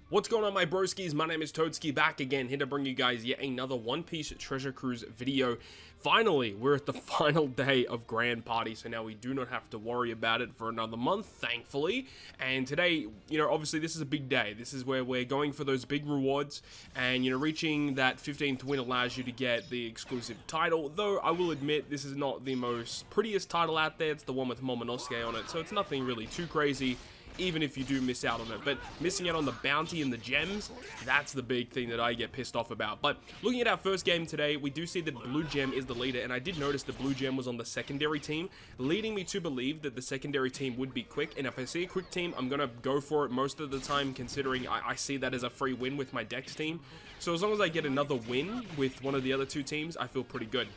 What's going on, my broskiis? My name is Toadski, back again, here to bring you guys yet another One Piece Treasure Cruise video. Finally, we're at the final day of Grand Party, so now we do not have to worry about it for another month, thankfully. And today, obviously this is a big day. This is where we're going for those big rewards, and, reaching that 15th win allows you to get the exclusive title, though I will admit this is not the most prettiest title out there. It's the one with Momonosuke on it, so it's nothing really too crazy, even if you do miss out on it. But missing out on the bounty and the gems, that's the big thing that I get pissed off about. But looking at our first game today, we do see that Blue Gem is the leader, and I did notice the Blue Gem was on the secondary team, leading me to believe that the secondary team would be quick. And if I see a quick team, I'm gonna go for it most of the time, considering I see that as a free win with my Dex team. So as long as I get another win with one of the other two teams, I feel pretty good.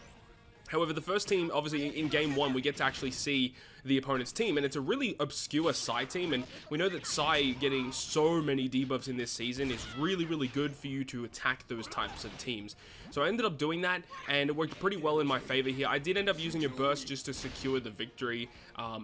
However, the first team, obviously, in Game 1, we get to actually see the opponent's team, and it's a really obscure Psy team, and we know that Psy getting so many debuffs in this season is really, really good for you to attack those types of teams. So I ended up doing that, and it worked pretty well in my favor here. I did end up using a burst just to secure the victory.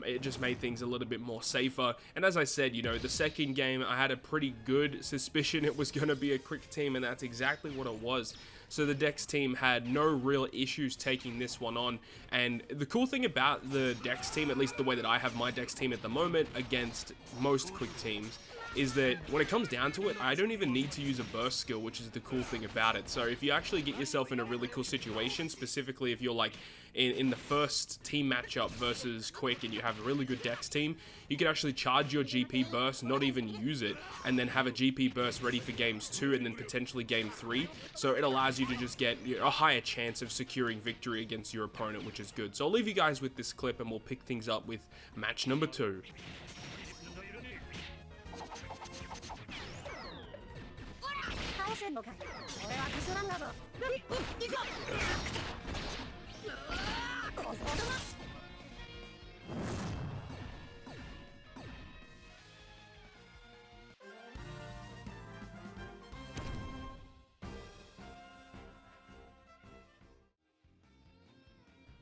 It just made things a little bit more safer, and as I said, the second game, I had a pretty good suspicion it was going to be a quick team, and that's exactly what it was. So the Dex team had no real issues taking this one on, and the cool thing about the Dex team, at least the way that I have my Dex team at the moment against most quick teams, is that when it comes down to it, I don't even need to use a burst skill, which is the cool thing about it. So if you actually get yourself in a really cool situation, specifically if you're like in the first team matchup versus quick and you have a really good Dex team, you can actually charge your GP burst, not even use it, and then have a GP burst ready for games 2 and then potentially game 3. So it allows you to just get a higher chance of securing victory against your opponent, which is good. So I'll leave you guys with this clip and we'll pick things up with match number 2.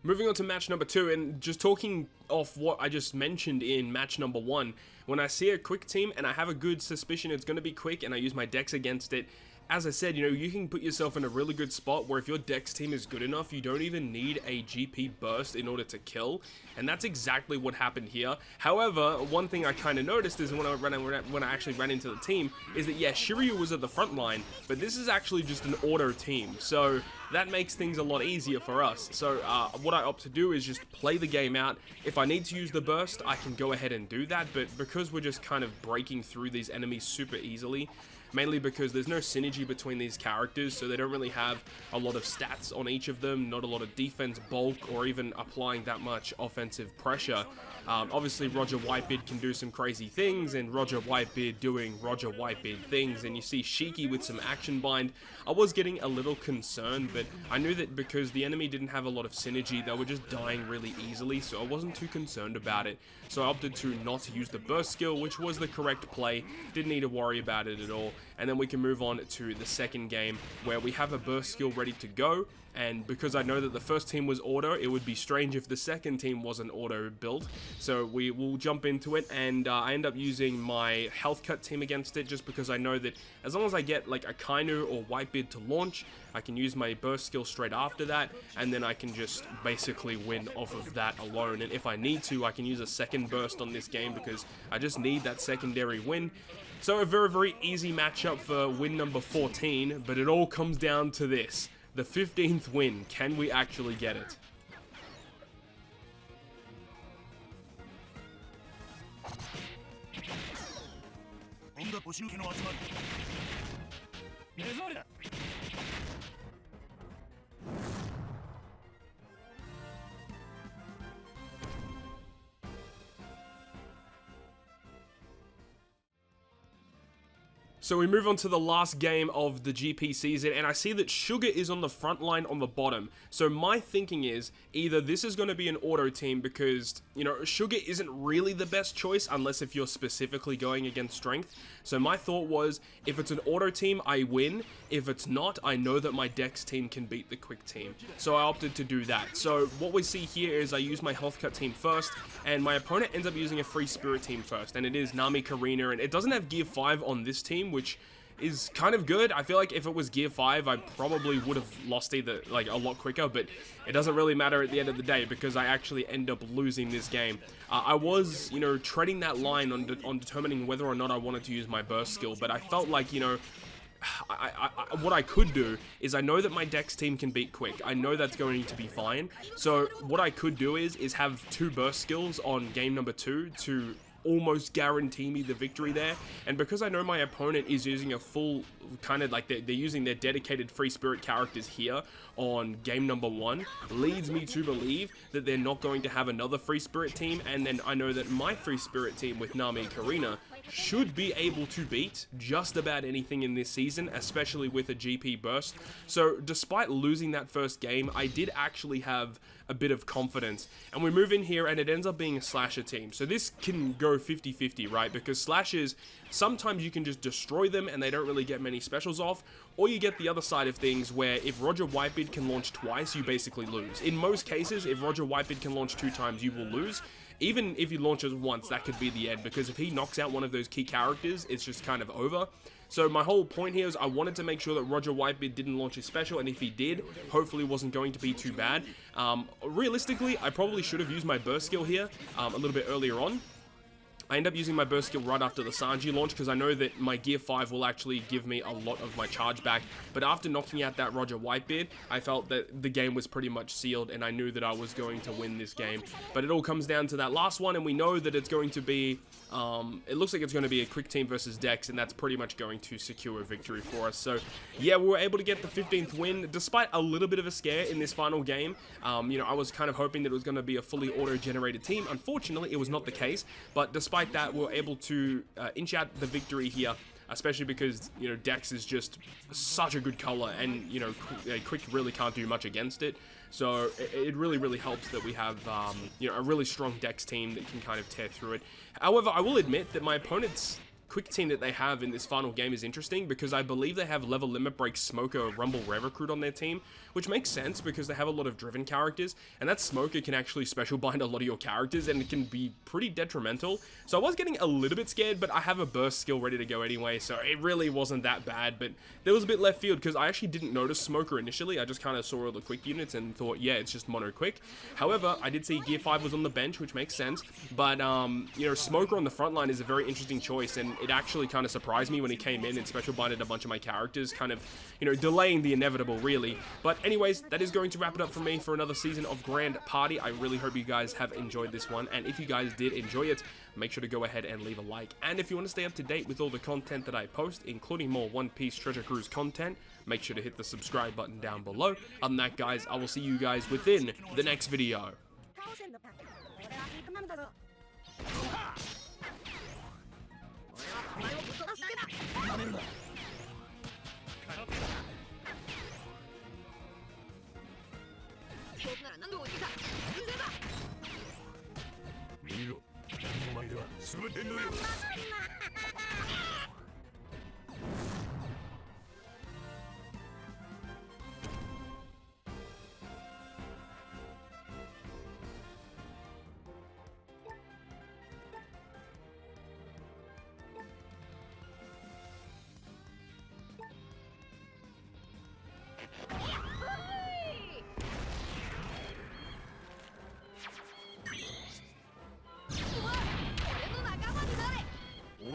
Moving on to match number 2, and just talking off what I just mentioned in match number 1, when I see a quick team and I have a good suspicion it's going to be quick and I use my Dex against it, as I said, you can put yourself in a really good spot where if your Dex team is good enough, you don't even need a GP burst in order to kill, and that's exactly what happened here. However, one thing I kind of noticed is when I actually ran into the team, is that yeah, Shiryu was at the front line, but this is actually just an auto team, so that makes things a lot easier for us. So what I opt to do is just play the game out. If I need to use the burst, I can go ahead and do that, but because we're just kind of breaking through these enemies super easily, mainly because there's no synergy between these characters, so they don't really have a lot of stats on each of them, not a lot of defense bulk, or even applying that much offensive pressure. Obviously, Roger Whitebeard can do some crazy things, and Roger Whitebeard doing Roger Whitebeard things, and you see Shiki with some action bind. I was getting a little concerned, but I knew that because the enemy didn't have a lot of synergy, they were just dying really easily, so I wasn't too concerned about it. So I opted to not use the burst skill, which was the correct play. Didn't need to worry about it at all. And then we can move on to the second game where we have a burst skill ready to go, and because I know that the first team was auto, it would be strange if the second team wasn't auto built. So we will jump into it, and I end up using my health cut team against it, just because I know that as long as I get like a Kainu or Whitebeard to launch, I can use my burst skill straight after that, and then I can just basically win off of that alone. And if I need to, I can use a second burst on this game because I just need that secondary win. So a very, very easy matchup for win number 14, but it all comes down to this. The 15th win. Can we actually get it? So we move on to the last game of the GP season, and I see that Sugar is on the front line on the bottom. So my thinking is, either this is going to be an auto team because, Sugar isn't really the best choice unless if you're specifically going against strength. So my thought was, if it's an auto team, I win. If it's not, I know that my Dex team can beat the quick team. So I opted to do that. So what we see here is I use my health cut team first, and my opponent ends up using a free spirit team first, and it is Nami Karina, and it doesn't have gear 5 on this team, which is kind of good. I feel like if it was Gear 5, I probably would have lost either, like, a lot quicker, but it doesn't really matter at the end of the day because I actually end up losing this game. I was, you know, treading that line on determining whether or not I wanted to use my burst skill, but I felt like, you know, what I could do is I know that my Dex team can beat quick. I know that's going to be fine. So what I could do is have 2 burst skills on game number 2 to almost guarantee me the victory there. And because I know my opponent is using a full kind of like they're using their dedicated free spirit characters here on game number 1, leads me to believe that they're not going to have another free spirit team. And then I know that my free spirit team with Nami and Karina should be able to beat just about anything in this season, especially with a GP burst. So despite losing that first game, I did actually have a bit of confidence. And we move in here and it ends up being a slasher team. So this can go 50-50, right? Because slashers, sometimes you can just destroy them and they don't really get many specials off, or you get the other side of things where if Roger Whitebeard can launch twice, you basically lose. In most cases, if Roger Whitebeard can launch 2 times, you will lose. Even if he launches once, that could be the end, because if he knocks out one of those key characters, it's just kind of over. So my whole point here is I wanted to make sure that Roger Whitebeard didn't launch his special, and if he did, hopefully it wasn't going to be too bad. Realistically, I probably should have used my burst skill here a little bit earlier on. I end up using my burst skill right after the Sanji launch because I know that my Gear 5 will actually give me a lot of my charge back. But after knocking out that Roger Whitebeard, I felt that the game was pretty much sealed and I knew that I was going to win this game. But it all comes down to that last one, and we know that it's going to be, it looks like it's going to be a quick team versus Dex, and that's pretty much going to secure a victory for us. So yeah, we were able to get the 15th win despite a little bit of a scare in this final game. You know, I was kind of hoping that it was going to be a fully auto-generated team. Unfortunately, it was not the case, but despite that, we're able to inch out the victory here, especially because, you know, Dex is just such a good color, and, you know, Quick really can't do much against it. So it really helps that we have, you know, a really strong Dex team that can kind of tear through it. However, I will admit that my opponent's Quick team that they have in this final game is interesting because I believe they have Level Limit Break, Smoker, Rumble, Rare Recruit on their team, which makes sense because they have a lot of driven characters, and that Smoker can actually special bind a lot of your characters, and it can be pretty detrimental. So I was getting a little bit scared, but I have a burst skill ready to go anyway, so it really wasn't that bad. But there was a bit left field because I actually didn't notice Smoker initially. I just kind of saw all the Quick units and thought, yeah, it's just mono Quick. However, I did see Gear 5 was on the bench, which makes sense, but you know, Smoker on the front line is a very interesting choice, and it actually kind of surprised me when he came in and special binded a bunch of my characters, kind of, you know, delaying the inevitable, really. But anyways, that is going to wrap it up for me for another season of Grand Party. I really hope you guys have enjoyed this one, and if you guys did enjoy it, make sure to go ahead and leave a like. And if you want to stay up to date with all the content that I post, including more One Piece Treasure Cruise content, make sure to hit the subscribe button down below. Other than that, guys, I will see you guys within the next video.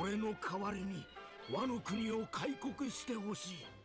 俺の代わりにワノ国を開国してほしい。